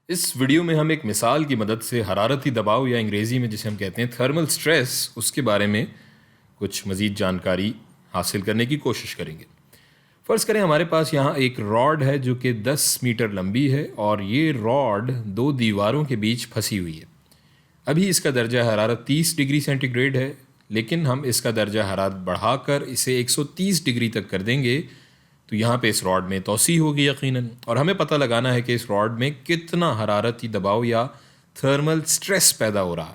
इस वीडियो में हम एक मिसाल की मदद से हरारती दबाव या अंग्रेज़ी में जिसे हम कहते हैं थर्मल स्ट्रेस उसके बारे में कुछ मज़ीद जानकारी हासिल करने की कोशिश करेंगे। फ़र्ज़ करें हमारे पास यहाँ एक रॉड है जो कि 10 मीटर लंबी है और ये रॉड दो दीवारों के बीच फंसी हुई है। अभी इसका दर्जा हरारत 30 डिग्री सेंटीग्रेड है, लेकिन हम इसका दर्जा हरारत बढ़ाकर इसे 130 डिग्री तक कर देंगे तो यहाँ पे इस रॉड में तोसी होगी यकीनन, और हमें पता लगाना है कि इस रॉड में कितना हरारती दबाव या थर्मल स्ट्रेस पैदा हो रहा है।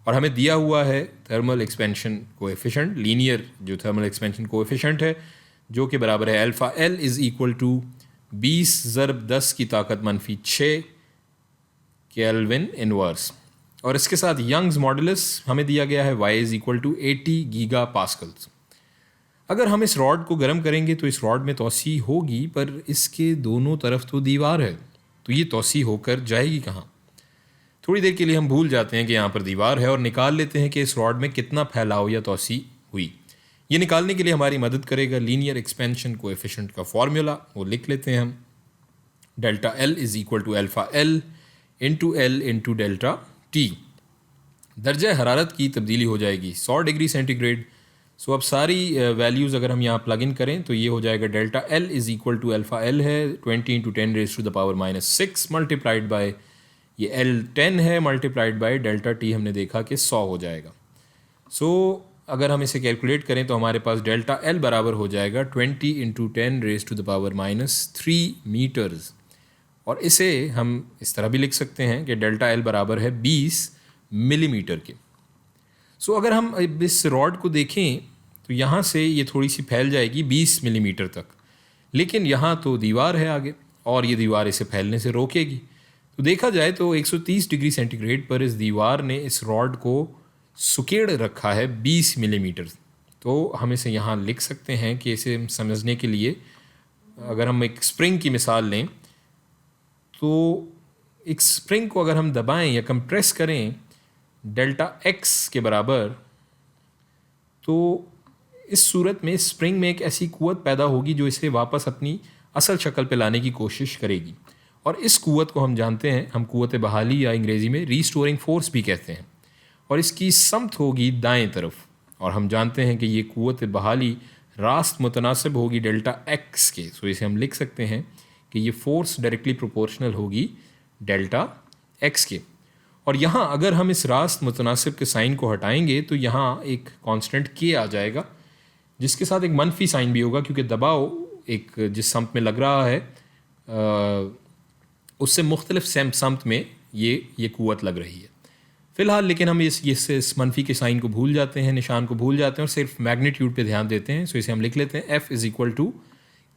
और हमें दिया हुआ है थर्मल एक्सपेंशन कोएफिशिएंट, लीनियर जो थर्मल एक्सपेंशन कोएफिशिएंट है, जो कि बराबर है alpha L is equal to 20 ज़रब 10 की ताकत मनफी 6 केल्विन इनवर्स। और इसके साथ यंग्स मॉडुलस हमें दिया गया है y is equal to 80 giga pascals. अगर हम इस रॉड को गर्म करेंगे तो इस रॉड में तोसी होगी, पर इसके दोनों तरफ तो दीवार है, तो ये तोसी होकर जाएगी कहाँ। थोड़ी देर के लिए हम भूल जाते हैं कि यहाँ पर दीवार है और निकाल लेते हैं कि इस रॉड में कितना फैलाव या तोसी हुई। ये निकालने के लिए हमारी मदद करेगा लीनियर एक्सपेंशन कोएफिशिएंट का फॉर्मूला, वो लिख लेते हैं हम। Delta L is equal to alpha L into delta T. दर्जा हरारत की तब्दीली हो जाएगी 100 डिग्री सेंटीग्रेड। सो अब सारी वैल्यूज़ अगर हम यहाँ प्लग इन करें तो ये हो जाएगा delta L is equal to alpha L है 20 into 10 raise to the power -6 multiplied by ये एल 10 है मल्टीप्लाइड बाय डेल्टा टी हमने देखा कि 100 हो जाएगा। सो अगर हम इसे कैलकुलेट करें तो हमारे पास डेल्टा एल बराबर हो जाएगा 20 into 10 raise to the power -3 metres. और इसे हम इस तरह भी लिख सकते हैं कि डेल्टा एल बराबर है 20 मिलीमीटर के। सो अगर हम इस रॉड को देखें तो यहाँ से ये थोड़ी सी फैल जाएगी 20 मिलीमीटर तक, लेकिन यहाँ तो दीवार है आगे और ये दीवार इसे फैलने से रोकेगी। तो देखा जाए तो 130 डिग्री सेंटीग्रेड पर इस दीवार ने इस रॉड को सुकेड़ रखा है 20 मिलीमीटर। तो हम इसे यहाँ लिख सकते हैं कि इसे समझने के लिए अगर हम एक स्प्रिंग की मिसाल लें तो एक स्प्रिंग को अगर हम दबाएं या कंप्रेस करें डेल्टा एक्स के बराबर, तो इस सूरत में स्प्रिंग में एक ऐसी कुव्वत पैदा होगी जो इसे वापस अपनी असल शक्ल पे लाने की कोशिश करेगी। और इस कुव्वत को हम जानते हैं, हम कुव्वत बहाली या अंग्रेज़ी में रीस्टोरिंग फोर्स भी कहते हैं। और इसकी समत होगी दाएं तरफ, और हम जानते हैं कि ये कुव्वत बहाली रास्त मुतनासिब होगी डेल्टा एक्स के। सो इसे हम लिख सकते हैं कि ये फोर्स डायरेक्टली प्रोपोर्शनल होगी डेल्टा एक्स के। और यहाँ अगर हम इस रास्त मुतनासिब के साइन को हटाएंगे तो यहाँ एक कांस्टेंट के आ जाएगा, जिसके साथ एक मनफी साइन भी होगा, क्योंकि दबाव एक जिस समत में लग रहा है उससे मुख्तलिफ समत में ये कुव्वत लग रही है फ़िलहाल। लेकिन हम इस मनफी के साइन को भूल जाते हैं, निशान को भूल जाते हैं और सिर्फ मैग्नीट्यूड पे ध्यान देते हैं। सो इसे हम लिख लेते हैं F इज़ इक्वल टू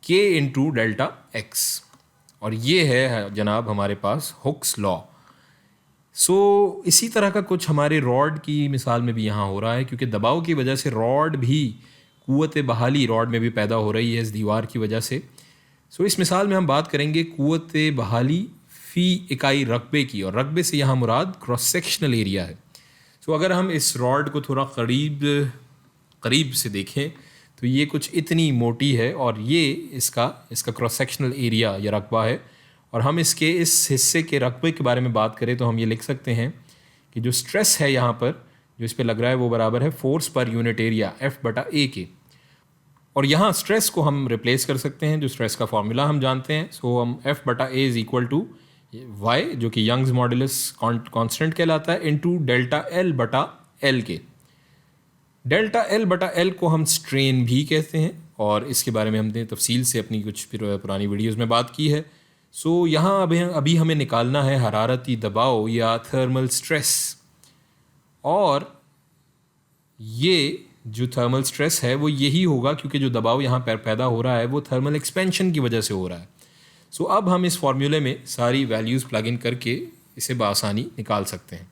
के इंटू डेल्टा एक्स। और ये है जनाब हमारे पास हुक्स लॉ। सो इसी तरह का कुछ हमारे रॉड की मिसाल में भी यहाँ हो रहा है, क्योंकि दबाव की वजह से रॉड भी कुव्वत बहाली रॉड में भी पैदा हो रही है इस दीवार की वजह से। सो इस मिसाल में हम बात करेंगे कुव्वत बहाली फ़ी इकाई रकबे की, और रकबे से यहाँ मुराद क्रॉस सेक्शनल एरिया है। सो अगर हम इस रॉड को थोड़ा करीब से देखें तो ये कुछ इतनी मोटी है और ये इसका क्रॉस सेक्शनल एरिया या रकबा है। और हम इसके इस हिस्से के रकबे के बारे में बात करें तो हम ये लिख सकते हैं कि जो स्ट्रेस है यहाँ पर जो इस पर लग रहा है वो बराबर है force per unit area F/A के। और यहाँ स्ट्रेस को हम रिप्लेस कर सकते हैं, जो स्ट्रेस का फॉर्मूला हम जानते हैं। सो हम F/A is equal to y, जो कि यंग्स मॉडुलस कांस्टेंट कहलाता है, इंटू डेल्टा L/L के। डेल्टा L/L को हम स्ट्रेन भी कहते हैं, और इसके बारे में हमने तफसील से अपनी कुछ पुरानी वीडियोज़ में बात की है। सो यहाँ अभी हमें निकालना है हरारती दबाव या थर्मल स्ट्रेस। और ये जो थर्मल स्ट्रेस है वो यही होगा, क्योंकि जो दबाव यहाँ पर पैदा हो रहा है वो थर्मल एक्सपेंशन की वजह से हो रहा है। सो अब हम इस फार्मूले में सारी वैल्यूज़ प्लग इन करके इसे बआसानी निकाल सकते हैं।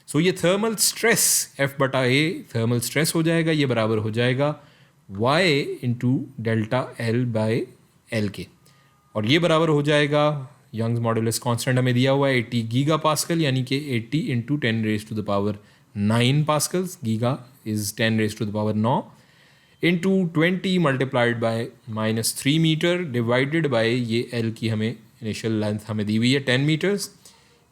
सो ये thermal stress F/A thermal stress हो जाएगा, ये बराबर हो जाएगा y इंटू डेल्टा L/L के। और ये बराबर हो जाएगा, यंग्स मॉडुलस कांस्टेंट हमें दिया हुआ है 80 गीगा पास्कल, यानी कि 80 into 10 raise to the power 9 pascals. Giga is 10 raise to the power 9 into 20 multiplied by -3 metre divided by ये L की हमें इनिशियल लेंथ हमें दी हुई है 10 मीटर्स।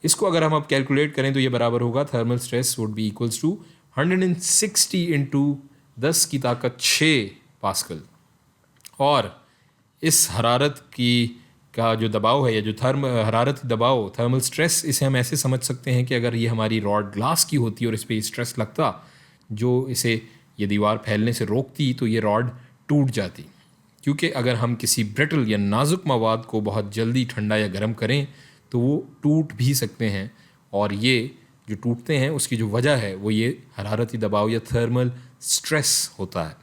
इसको अगर हम अब कैलकुलेट करें तो ये बराबर होगा, thermal stress would be equals to 160 into 10 की ताकत 6 पास्कल। और इस हरारत की का जो दबाव है, या जो हरारती दबाव, थर्मल स्ट्रेस, इसे हम ऐसे समझ सकते हैं कि अगर ये हमारी रॉड ग्लास की होती और इस पर स्ट्रेस लगता जो इसे ये दीवार फैलने से रोकती, तो ये रॉड टूट जाती। क्योंकि अगर हम किसी ब्रिटल या नाजुक मवाद को बहुत जल्दी ठंडा या गर्म करें तो वो टूट भी सकते हैं, और ये जो टूटते हैं उसकी जो वजह है वो ये हरारती दबाव या थर्मल स्ट्रेस होता है।